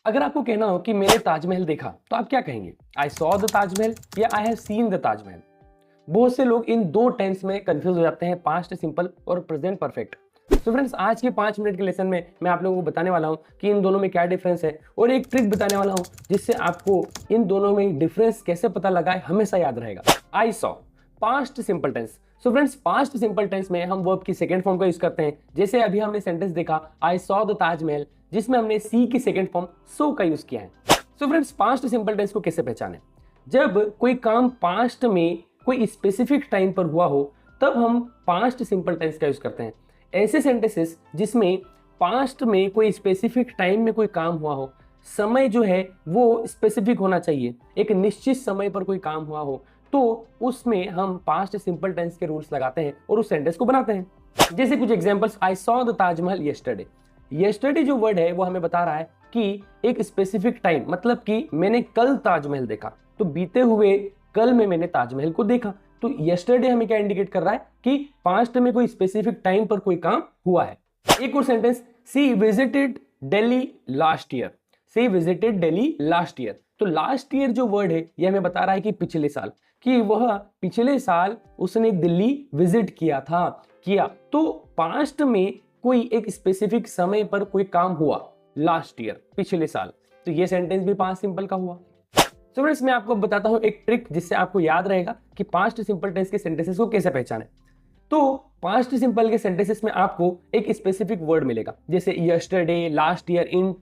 अगर आपको कहना हो कि मैंने ताजमहल देखा तो आप क्या कहेंगे? आई सॉ द ताजमहल या आई हैव सीन द ताजमहल? बहुत से लोग इन दो टेंस में कंफ्यूज हो जाते हैं, पास्ट सिंपल और प्रेजेंट परफेक्ट। तो फ्रेंड्स, आज के 5 मिनट के लेसन में मैं आप लोगों को बताने वाला हूं कि इन दोनों में क्या डिफरेंस है और एक ट्रिक बताने वाला हूं जिससे आपको इन दोनों में डिफरेंस कैसे पता लगाए हमेशा याद रहेगा। I saw past simple tense. So friends, past simple tense में हम वर्ब की सेकंड फॉर्म का यूज करते हैं। जैसे अभी हमने सेंटेंस देखा आई सॉ द ताजमहल, जिसमें हमने सी की सेकंड फॉर्म सो का यूज किया है। So friends, past simple tense को कैसे पहचाने? जब कोई काम पास्ट में कोई स्पेसिफिक टाइम पर हुआ हो तब हम पास्ट सिंपल टेंस का यूज करते हैं। ऐसे सेंटेंसेस जिसमें पास्ट में कोई स्पेसिफिक टाइम में कोई काम हुआ हो, समय जो है वो स्पेसिफिक होना चाहिए, एक निश्चित समय पर कोई काम हुआ हो, तो उसमें हम पास्ट सिंपल टेंस के रूल्स लगाते हैं और उस सेंटेंस को बनाते हैं। जैसे कुछ examples, I saw the Taj Mahal yesterday. Yesterday जो वर्ड है वो हमें बता रहा है कि एक स्पेसिफिक टाइम, मतलब कि मैंने कल ताजमहल देखा, तो बीते हुए कल में मैंने ताजमहल को देखा। तो यस्टरडे हमें क्या इंडिकेट कर रहा है कि पास्ट में कोई स्पेसिफिक टाइम पर कोई काम हुआ है। एक और सेंटेंस, सी विजिटेड दिल्ली लास्ट ईयर। सी विजिटेड दिल्ली लास्ट ईयर। तो लास्ट ईयर जो वर्ड है ये हमें बता रहा है कि पिछले साल, कि वह पिछले साल उसने दिल्ली विजिट किया था, किया। तो पास्ट में कोई एक स्पेसिफिक समय पर कोई काम हुआ, लास्ट ईयर, पिछले साल, तो ये सेंटेंस भी पास्ट सिंपल का हुआ। सो फ्रेंड्स, मैं आपको बताता हूं एक ट्रिक जिससे आपको याद रहेगा कि पास्ट सिंपल टेंस के सेंटेंसेस को कैसे पहचाने। तो पास्ट सिंपल के सेंटेंसेस में आपको एक स्पेसिफिक वर्ड मिलेगा, जैसे यस्टरडे, लास्ट ईयर, इन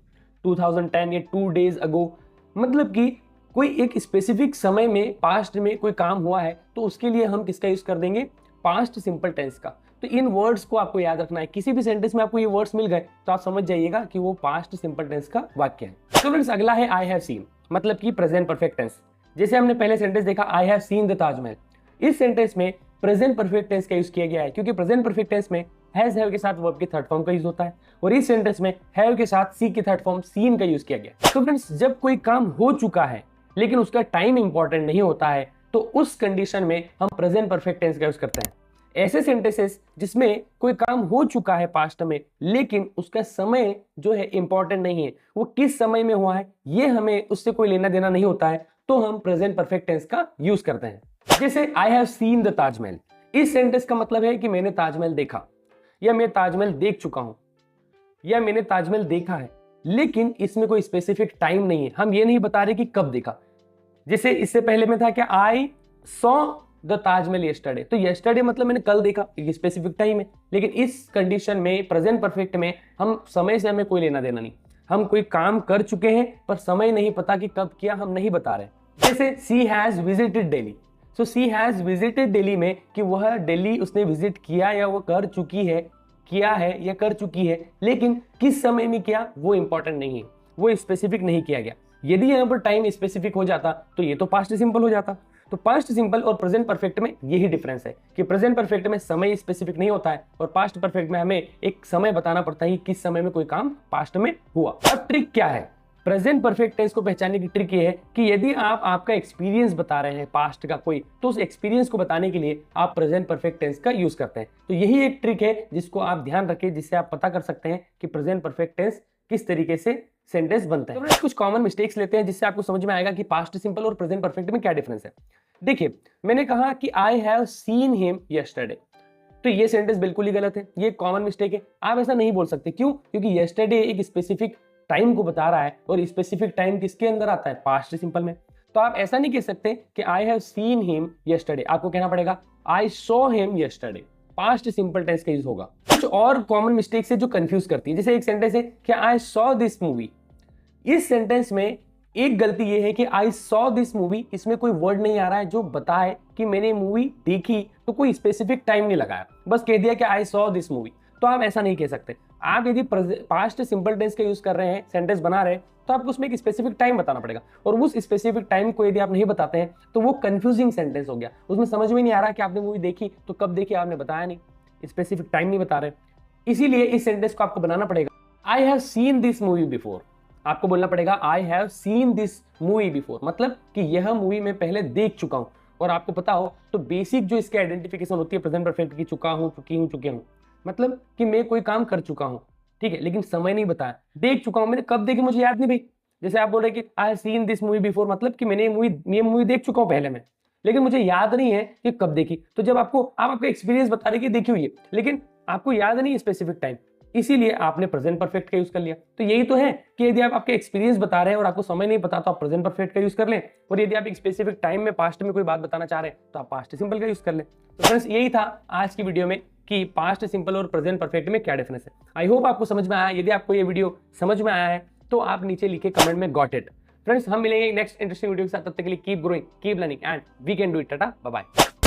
2010 या 2 days अगो। मतलब कि कोई एक स्पेसिफिक समय में पास्ट में कोई काम हुआ है तो उसके लिए हम किसका यूज कर देंगे? पास्ट सिंपल टेंस का। तो इन वर्ड्स को आपको याद रखना है। किसी भी सेंटेंस में आपको ये वर्ड्स मिल गए तो आप समझ जाइएगा कि वो पास्ट सिंपल टेंस का वाक्य है। तो फ्रेंड्स, अगला है आई हैव सीन, मतलब कि प्रेजेंट परफेक्ट टेंस। जैसे हमने पहले सेंटेंस देखा आई हैव सीन द ताजमहल, इस सेंटेंस में प्रेजेंट परफेक्ट टेंस का यूज किया गया है, क्योंकि प्रेजेंट परफेक्ट टेंस में हैज हैव के साथ वर्ब के थर्ड फॉर्म का यूज होता है और इस सेंटेंस में हैव के साथ सी के थर्ड फॉर्म सीन का यूज किया गया। तो फ्रेंड्स, जब कोई काम हो चुका है लेकिन उसका टाइम इंपॉर्टेंट नहीं होता है तो उस कंडीशन में हम प्रेजेंट परफेक्ट टेंस का यूज करते हैं। ऐसे सेंटेंसेस जिसमें कोई काम हो चुका है पास्ट में लेकिन उसका समय जो है इंपॉर्टेंट नहीं है, वो किस समय में हुआ है ये हमें उससे कोई लेना देना नहीं होता है, तो हम प्रेजेंट परफेक्ट टेंस का यूज करते हैं। जैसे आई हैव सीन द ताजमहल, इस सेंटेंस का मतलब है कि मैंने ताजमहल देखा, या मैं ताजमहल देख चुका हूं, या मैंने ताजमहल देखा है, लेकिन इसमें कोई स्पेसिफिक टाइम नहीं है। हम ये नहीं बता रहे कि कब देखा। जैसे इससे पहले में था क्या, I saw the Taj Mahal yesterday, तो यस्टरडे मतलब मैंने कल देखा, एक स्पेसिफिक टाइम है। लेकिन इस कंडीशन में प्रेजेंट परफेक्ट में हम समय से हमें कोई लेना देना नहीं, हम कोई काम कर चुके हैं पर समय नहीं पता कि कब किया, हम नहीं बता रहे। जैसे she has visited Delhi, so she has visited Delhi में कि वह दिल्ली उसने विजिट किया या वो कर चुकी है, किया है या कर चुकी है, लेकिन किस समय में किया वो इंपॉर्टेंट नहीं है, वो स्पेसिफिक नहीं किया गया। यदि यहाँ पर टाइम स्पेसिफिक हो जाता तो ये तो पास्ट सिंपल हो जाता। तो पास्ट सिंपल और प्रेजेंट परफेक्ट में यही डिफरेंस है कि प्रेजेंट परफेक्ट में समय स्पेसिफिक नहीं होता है और पास्ट परफेक्ट में हमें एक समय बताना पड़ता है कि किस समय में कोई काम पास्ट में हुआ। अब ट्रिक क्या है? प्रेजेंट परफेक्ट टेंस को पहचानने की ट्रिक ये है कि यदि आप आपका एक्सपीरियंस बता रहे हैं पास्ट का कोई, तो उस एक्सपीरियंस को बताने के लिए आप प्रेजेंट परफेक्ट टेंस का यूज करते हैं। तो यही एक ट्रिक है जिसको आप ध्यान रखें, जिससे आप पता कर सकते हैं कि प्रेजेंट परफेक्ट टेंस किस तरीके से सेंटेंस बनते हैं। तो कुछ कॉमन मिस्टेक्स लेते हैं जिससे आपको समझ में आएगा कि पास्ट सिंपल और प्रेजेंट परफेक्ट में क्या डिफरेंस है। देखिए, मैंने कहा कि I have seen him yesterday, तो ये सेंटेंस बिल्कुल ही गलत है, ये कॉमन मिस्टेक है। आप ऐसा नहीं बोल सकते। क्यों? क्योंकि यस्टरडे एक स्पेसिफिक टाइम को बता रहा है और स्पेसिफिक टाइम किसके अंदर आता है? पास्ट सिंपल में। तो आप ऐसा नहीं कह सकते कि I have seen him yesterday, आपको कहना पड़ेगा I saw him yesterday, past simple tense का यूज होगा। कुछ और कॉमन मिस्टेक्स है जो कंफ्यूज करती है। जैसे एक सेंटेंस है कि आई सॉ दिस मूवी, इस सेंटेंस में एक गलती ये है कि आई सॉ दिस मूवी, इसमें कोई वर्ड नहीं आ रहा है जो बताए कि मैंने मूवी देखी, तो कोई स्पेसिफिक टाइम नहीं लगाया, बस कह दिया कि आई सॉ दिस मूवी। तो आप ऐसा नहीं कह सकते। आप यदि पास्ट सिंपल टेंस का यूज कर रहे हैं, सेंटेंस बना रहे हैं, तो आपको उसमें एक स्पेसिफिक टाइम बताना पड़ेगा और उस स्पेसिफिक टाइम को यदि आप नहीं बताते हैं तो वो कंफ्यूजिंग सेंटेंस हो गया। उसमें समझ में नहीं आ रहा कि आपने मूवी देखी तो कब देखी, आपने बताया नहीं, स्पेसिफिक टाइम नहीं बता रहे। इसीलिए इस सेंटेंस को आपको बनाना पड़ेगा आई have seen this movie before. आपको बोलना पड़ेगा आई have seen this movie before, मतलब कि यह मूवी मैं पहले देख चुका हूं। और आपको पता हो तो बेसिक जो इसकी आइडेंटिफिकेशन होती है प्रेजेंट परफेक्ट की, चुका हूं, चुकी हूं, चुके हूं, मतलब कि मैं कोई काम कर चुका हूं, ठीक है, लेकिन समय नहीं बताया। देख चुका हूं, मैंने कब देखी मुझे याद नहीं भाई, जैसे आप बोल रहे हैं कि I have seen this movie before, मतलब कि मैंने ये मूवी देख चुका हूं पहले में, लेकिन मुझे याद नहीं है कि कब देखी। तो जब आप आपका एक्सपीरियंस बता रहे कि देखी हुई है, लेकिन आपको याद नहीं है स्पेसिफिक टाइम, इसीलिए आपने प्रेजेंट परफेक्ट का यूज कर लिया। तो यही तो है कि यदि आप आपके एक्सपीरियंस बता रहे हैं और आपको समय नहीं पता तो आप प्रेजेंट परफेक्ट का यूज कर लें, और यदि आप एक स्पेसिफिक टाइम में पास्ट में कोई बात बताना चाह रहे हैं तो आप पास्ट सिंपल का यूज कर लें। तो फ्रेंड्स यही था आज की वीडियो में कि पास्ट सिंपल और प्रेजेंट परफेक्ट में क्या डिफरेंस है। आई होप आपको समझ में आया। यदि आपको ये वीडियो समझ में आया है तो आप नीचे लिखे कमेंट में गॉट इट। फ्रेंड्स हम मिलेंगे नेक्स्ट इंटरेस्टिंग वीडियो के साथ, तब तक के लिए keep growing, keep learning and we can do it. Tata, bye bye.